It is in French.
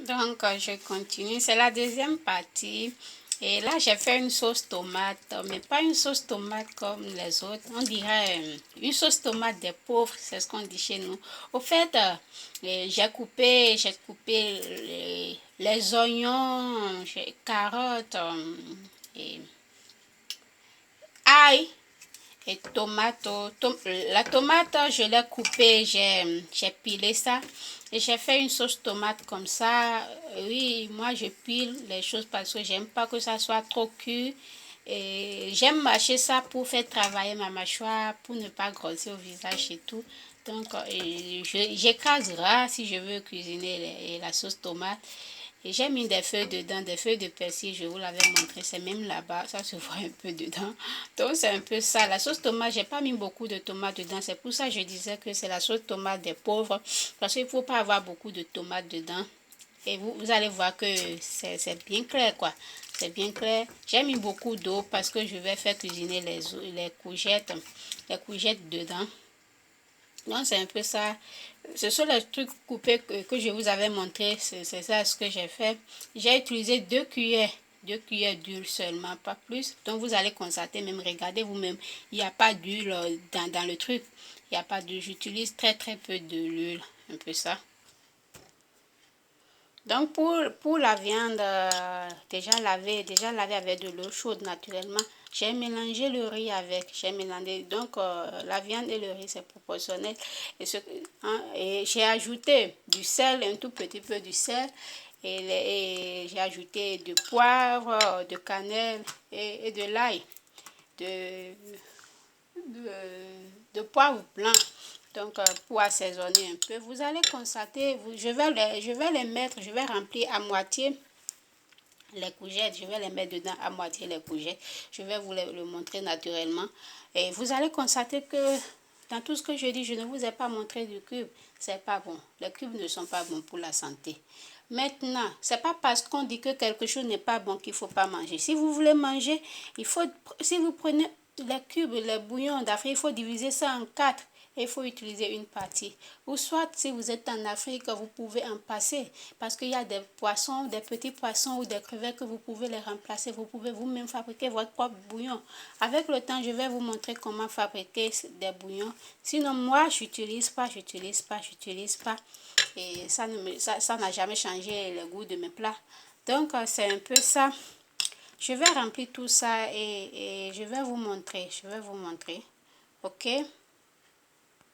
Donc, je continue. C'est la deuxième partie. Et là, j'ai fait une sauce tomate, mais pas une sauce tomate comme les autres. On dirait une sauce tomate des pauvres, c'est ce qu'on dit chez nous. Au fait, j'ai coupé les oignons, carottes, et ail. Et tomate, la tomate, je l'ai coupée, j'ai pilé ça. Et j'ai fait une sauce tomate comme ça. Oui, moi je pile les choses parce que j'aime pas que ça soit trop cuit. Et j'aime mâcher ça pour faire travailler ma mâchoire, pour ne pas grossir au visage et tout. Donc, j'écrase rare si je veux cuisiner la sauce tomate. Et j'ai mis des feuilles dedans, des feuilles de persil, je vous l'avais montré, c'est même là-bas, ça se voit un peu dedans. Donc c'est un peu ça. La sauce tomate, j'ai pas mis beaucoup de tomates dedans, c'est pour ça que je disais que c'est la sauce tomate des pauvres, parce qu'il faut pas avoir beaucoup de tomates dedans. Et vous allez voir que c'est bien clair, quoi. C'est bien clair. J'ai mis beaucoup d'eau parce que je vais faire cuisiner les courgettes dedans. Donc, c'est un peu ça. Ce sont les trucs coupés que je vous avais montré. C'est ça ce que j'ai fait. J'ai utilisé 2 cuillères. 2 cuillères d'huile seulement, pas plus. Donc, vous allez constater, même regardez vous-même. Il n'y a pas d'huile dans le truc. Il n'y a pas d'huile. J'utilise très très peu de l'huile. Un peu ça. Donc pour la viande déjà lavée avec de l'eau chaude naturellement, j'ai mélangé le riz avec, j'ai mélangé donc la viande et le riz c'est proportionnel et j'ai ajouté du sel, un tout petit peu du sel et j'ai ajouté du poivre, de cannelle et de l'ail, de, de, de poivre blanc. Donc, pour assaisonner un peu, vous allez constater, je vais remplir à moitié les courgettes, je vais les mettre dedans à moitié les courgettes. Je vais vous le montrer naturellement. Et vous allez constater que dans tout ce que je dis, je ne vous ai pas montré du cube. C'est pas bon. Les cubes ne sont pas bons pour la santé. Maintenant, c'est pas parce qu'on dit que quelque chose n'est pas bon qu'il faut pas manger. Si vous voulez manger, si vous prenez les cubes, les bouillons d'Afrique, il faut diviser ça en 4 et il faut utiliser une partie. Ou soit, si vous êtes en Afrique, vous pouvez en passer parce qu'il y a des poissons, des petits poissons ou des crevettes que vous pouvez les remplacer. Vous pouvez vous-même fabriquer votre propre bouillon. Avec le temps, je vais vous montrer comment fabriquer des bouillons. Sinon, moi, j'utilise pas. Et ça n'a jamais changé le goût de mes plats. Donc, c'est un peu ça. Je vais remplir tout ça et je vais vous montrer. Ok?